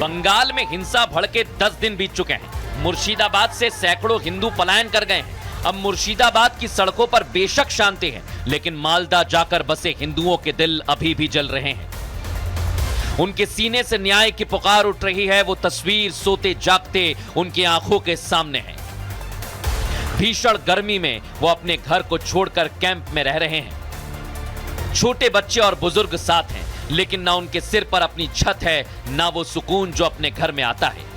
बंगाल में हिंसा भड़के 10 दिन बीत चुके हैं। मुर्शिदाबाद से सैकड़ों हिंदू पलायन कर गए हैं। अब मुर्शिदाबाद की सड़कों पर बेशक शांति है, लेकिन मालदा जाकर बसे हिंदुओं के दिल अभी भी जल रहे हैं। उनके सीने से न्याय की पुकार उठ रही है। वो तस्वीर सोते जागते उनकी आंखों के सामने है। भीषण गर्मी में वो अपने घर को छोड़कर कैंप में रह रहे हैं। छोटे बच्चे और बुजुर्ग साथ हैं, लेकिन ना उनके सिर पर अपनी छत है, ना वो सुकून जो अपने घर में आता है।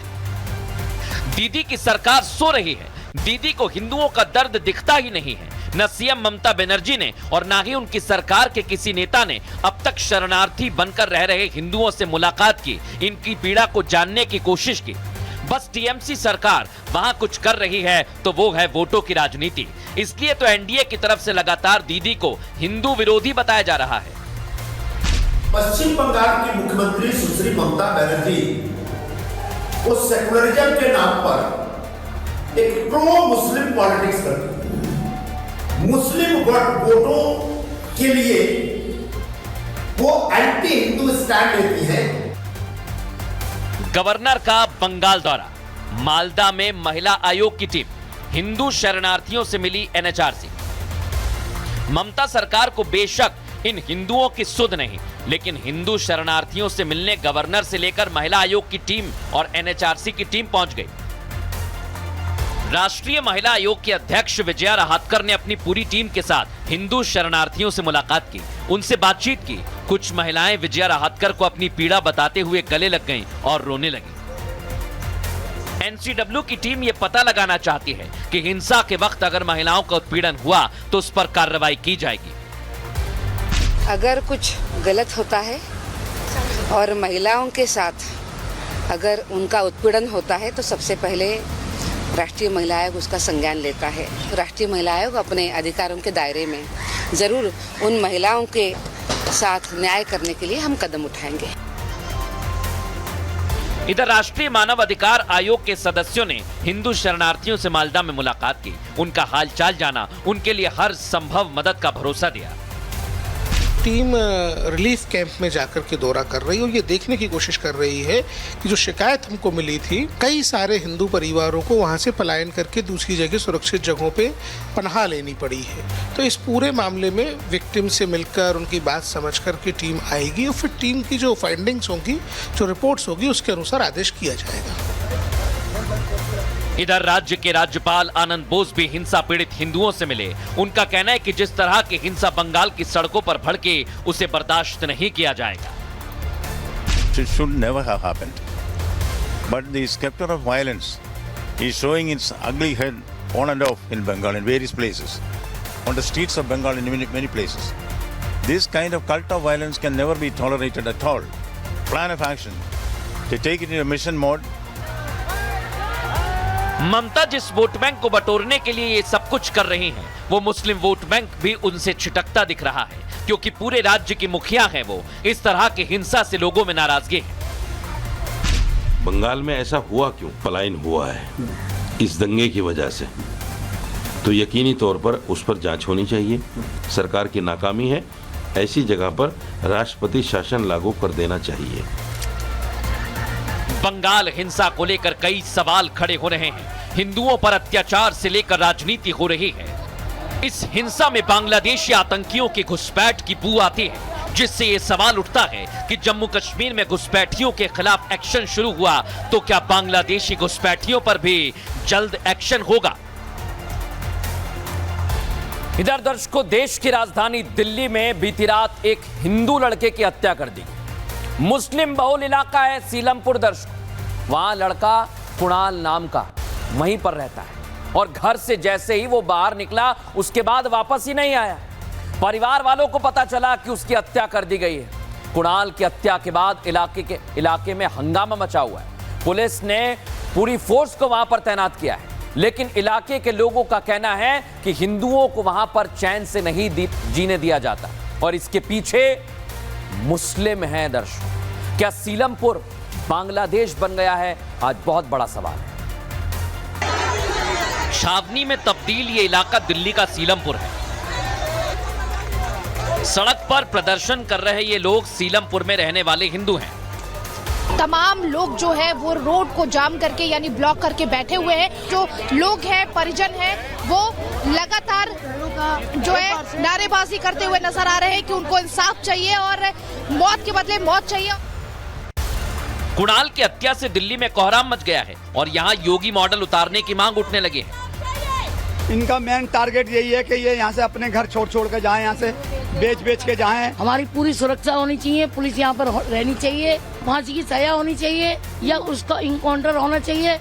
दीदी की सरकार सो रही है। दीदी को हिंदुओं का दर्द दिखता ही नहीं है। न सीएम ममता बनर्जी ने और ना ही उनकी सरकार के किसी नेता ने अब तक शरणार्थी बनकर रह रहे हिंदुओं से मुलाकात की, इनकी पीड़ा को जानने की कोशिश की। बस टीएमसी सरकार वहां कुछ कर रही है तो वो है वोटों की राजनीति। इसलिए तो एनडीए की तरफ से लगातार दीदी को हिंदू विरोधी बताया जा रहा है। पश्चिम बंगाल की मुख्यमंत्री सुश्री ममता बनर्जी उस सेकुलरिज्म के नाम पर एक प्रो मुस्लिम पॉलिटिक्स करती है। मुस्लिम वोटों के लिए वो एंटी हिंदू स्टैंड लेती है। गवर्नर का बंगाल दौरा, मालदा में महिला आयोग की टीम, हिंदू शरणार्थियों से मिली एनएचआरसी। ममता सरकार को बेशक इन हिंदुओं की सुध नहीं, लेकिन हिंदू शरणार्थियों से मिलने गवर्नर से लेकर महिला आयोग की टीम और एनएचआरसी की टीम पहुंच गई। राष्ट्रीय महिला आयोग के अध्यक्ष विजया राहतकर ने अपनी पूरी टीम के साथ हिंदू शरणार्थियों से मुलाकात की, उनसे बातचीत की। कुछ महिलाएं विजया राहतकर को अपनी पीड़ा बताते हुए गले लग गईं और रोने लगी। एनसीडब्ल्यू की टीम ये पता लगाना चाहती है कि हिंसा के वक्त अगर महिलाओं का उत्पीड़न हुआ तो उस पर कार्रवाई की जाएगी। अगर कुछ गलत होता है और महिलाओं के साथ अगर उनका उत्पीड़न होता है तो सबसे पहले राष्ट्रीय महिला आयोग उसका संज्ञान लेता है। राष्ट्रीय महिला आयोग अपने अधिकारों के दायरे में जरूर उन महिलाओं के साथ न्याय करने के लिए हम कदम उठाएंगे। इधर राष्ट्रीय मानव अधिकार आयोग के सदस्यों ने हिंदू शरणार्थियों से मालदा में मुलाकात की, उनका हालचाल जाना, उनके लिए हर संभव मदद का भरोसा दिया। टीम रिलीफ कैंप में जाकर के दौरा कर रही है और ये देखने की कोशिश कर रही है कि जो शिकायत हमको मिली थी, कई सारे हिंदू परिवारों को वहाँ से पलायन करके दूसरी जगह सुरक्षित जगहों पे पनाह लेनी पड़ी है। तो इस पूरे मामले में विक्टिम से मिलकर उनकी बात समझ कर के टीम आएगी और फिर टीम की जो फाइंडिंग्स होंगी, जो रिपोर्ट्स होगी, उसके अनुसार आदेश किया जाएगा। इधर राज्य के राज्यपाल आनंद बोस भी हिंसा पीड़ित हिंदुओं से मिले। उनका कहना है कि जिस तरह की हिंसा बंगाल की सड़कों पर भड़के, उसे बर्दाश्त नहीं किया जाएगा। It should never have happened. But the specter of violence is showing its ugly head on and off in Bengal in various places, on the streets of Bengal in many places. This kind of cult of violence can never be tolerated at all. Plan of action to take it in a mission mode. ममता जिस vote bank को बटोरने के लिए ये सब कुछ कर रही हैं, वो मुस्लिम वोट बैंक भी उनसे छिटकता दिख रहा है, क्योंकि पूरे राज्य की मुखिया है वो। इस तरह की हिंसा से लोगों में नाराजगी है। बंगाल में ऐसा हुआ क्यों? पलायन हुआ है इस दंगे की वजह से, तो यकीनी तौर पर उस पर जांच होनी चाहिए। सरकार की नाकामी है, ऐसी जगह पर राष्ट्रपति शासन लागू कर देना चाहिए। बंगाल हिंसा को लेकर कई सवाल खड़े हो रहे हैं। हिंदुओं पर अत्याचार से लेकर राजनीति हो रही है। इस हिंसा में बांग्लादेशी आतंकियों की घुसपैठ की बू आती है, जिससे ये सवाल उठता है कि जम्मू कश्मीर में घुसपैठियों के खिलाफ एक्शन शुरू हुआ तो क्या बांग्लादेशी घुसपैठियों पर भी जल्द एक्शन होगा? इधर दर्शकों, देश की राजधानी दिल्ली में बीती रात एक हिंदू लड़के की हत्या कर दी। मुस्लिम बहुल इलाका है सीलमपुर दर्शक, वहां लड़का कुणाल नाम का वहीं पर रहता है और घर से जैसे ही वो बाहर निकला उसके बाद वापस ही नहीं आया। परिवार वालों को पता चला कि उसकी हत्या कर दी गई है। कुणाल की हत्या के बाद इलाके में हंगामा मचा हुआ है। पुलिस ने पूरी फोर्स को वहां पर तैनात किया है, लेकिन इलाके के लोगों का कहना है कि हिंदुओं को वहां पर चैन से नहीं जीने दिया जाता और इसके पीछे मुस्लिम हैं दर्शक। क्या सीलमपुर बांग्लादेश बन गया है? आज बहुत बड़ा सवाल है। छावनी में तब्दील ये इलाका दिल्ली का सीलमपुर है। सड़क पर प्रदर्शन कर रहे ये लोग सीलमपुर में रहने वाले हिंदू हैं। तमाम लोग जो है वो रोड को जाम करके यानी ब्लॉक करके बैठे हुए हैं। जो लोग हैं, परिजन हैं, वो लगातार जो है नारेबाजी करते हुए नजर आ रहे हैं कि उनको इंसाफ चाहिए और मौत के बदले मौत चाहिए। कुणाल की हत्या से दिल्ली में कोहराम मच गया है और यहाँ योगी मॉडल उतारने की मांग उठने लगी है। इनका मेन टारगेट यही है कि ये यहाँ से अपने घर छोड़ कर जाएं, यहाँ से बेच के जाएं। हमारी पूरी सुरक्षा होनी चाहिए, पुलिस यहाँ पर रहनी चाहिए, फांसी की सजा होनी चाहिए या उसका इनकाउंटर होना चाहिए।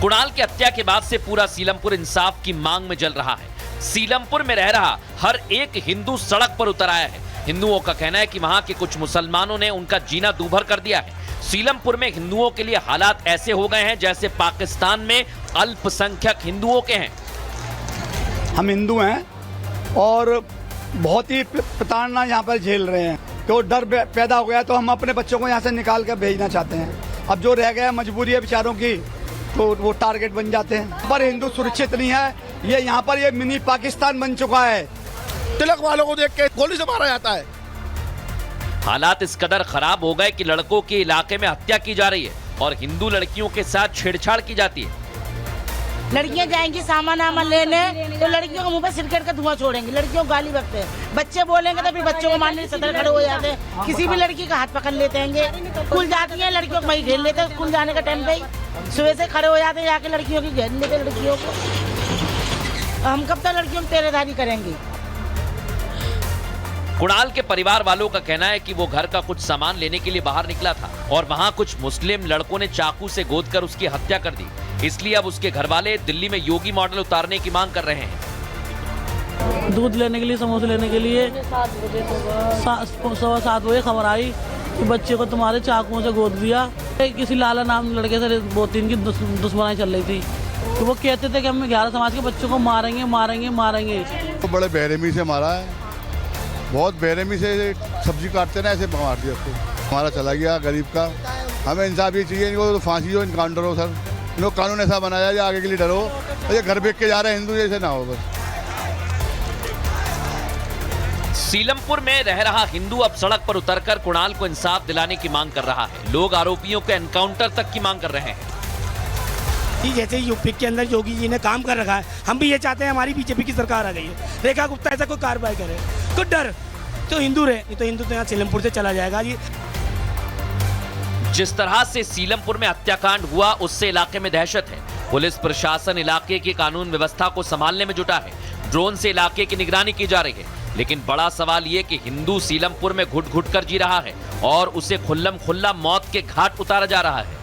कुणाल की हत्या के बाद से पूरा सीलमपुर इंसाफ की मांग में जल रहा है। सीलमपुर में रह रहा हर एक हिंदू सड़क पर उतर आया है। हिंदुओं का कहना है कि वहां के कुछ मुसलमानों ने उनका जीना दूभर कर दिया है। सीलमपुर में हिंदुओं के लिए हालात ऐसे हो गए हैं जैसे पाकिस्तान में अल्पसंख्यक हिंदुओं के हैं। हम हिंदू हैं और बहुत ही प्रताड़ना यहाँ पर झेल रहे हैं, तो डर पैदा हो गया, तो हम अपने बच्चों को यहाँ से निकाल कर भेजना चाहते हैं। अब जो रह गया मजबूरी है बेचारों की, तो वो टारगेट बन जाते हैं। पर हिंदू सुरक्षित नहीं है, ये यहाँ पर ये मिनी पाकिस्तान बन चुका है। तिलक वालों को देख के गोली से मारा जाता है। हालात इस कदर खराब हो गए कि लड़कों के इलाके में हत्या की जा रही है और हिंदू लड़कियों के साथ छेड़छाड़ की जाती है। लड़कियां जाएंगी सामान लेने तो लड़कियों के मुंह पे सिरकट का धुआं छोड़ेंगी, लड़कियों को गाली बकते हैं। बच्चे बोलेंगे तो फिर बच्चों को मारने सदर खड़े हो जाते हैं। किसी भी लड़की का हाथ पकड़ लेते हैं, स्कूल जाती है लड़कियों को वही घेर लेते हैं। स्कूल जाने का टाइम पे ही सुबह से खड़े हो जाते हैं, जाके लड़कियों की घेर लेते हैं लड़कियों को। हम कब तक लड़कियों की पहरेदारी करेंगे? कुणाल के परिवार वालों का कहना है कि वो घर का कुछ सामान लेने के लिए बाहर निकला था और वहां कुछ मुस्लिम लड़कों ने चाकू से गोदकर उसकी हत्या कर दी। इसलिए अब उसके घर वाले दिल्ली में योगी मॉडल उतारने की मांग कर रहे हैं। दूध लेने के लिए, समोसे लेने के लिए 7:15 बजे खबर आई कि बच्चे को तुम्हारे चाकुओं से गोद दिया। किसी लाला नाम लड़के से 2-3 की दुश्मनी चल रही थी, तो वो कहते थे कि हम 11 समाज के बच्चों को मारेंगे। तो बड़े बेरहमी से मारा है, बहुत बेरहमी से सब्जी काटते ना ऐसे मार दिया उसको। हमारा चला गया गरीब का। हमें इंसाफ ये चाहिए, इनको तो फांसी हो, इनकाउंटर हो सर। इनको कानून ऐसा बनाया जाए आगे के लिए डरो, ये घर बेच के जा रहे हैं हिंदू जैसे ना हो बस। सीलमपुर में रह रहा हिंदू अब सड़क पर उतरकर कुणाल को इंसाफ दिलाने की मांग कर रहा है। लोग आरोपियों के एनकाउंटर तक की मांग कर रहे हैं। जैसे यूपी के अंदर योगी जी ने काम कर रखा है, हम भी ये चाहते हैं हमारी बीजेपी की सरकार आ गई है, रेखा गुप्ता ऐसा कोई कार्रवाई करे। तो डर तो हिंदू रहे, नहीं तो हिंदू तो यहाँ सीलमपुर से चला जाएगा जी। जिस तरह से सीलमपुर में हत्याकांड हुआ उससे इलाके में दहशत है। पुलिस प्रशासन इलाके की कानून व्यवस्था को संभालने में जुटा है। ड्रोन से इलाके की निगरानी की जा रही है, लेकिन बड़ा सवाल ये कि हिंदू सीलमपुर में घुट-घुट कर जी रहा है और उसे खुल्लम खुल्ला मौत के घाट उतारा जा रहा है।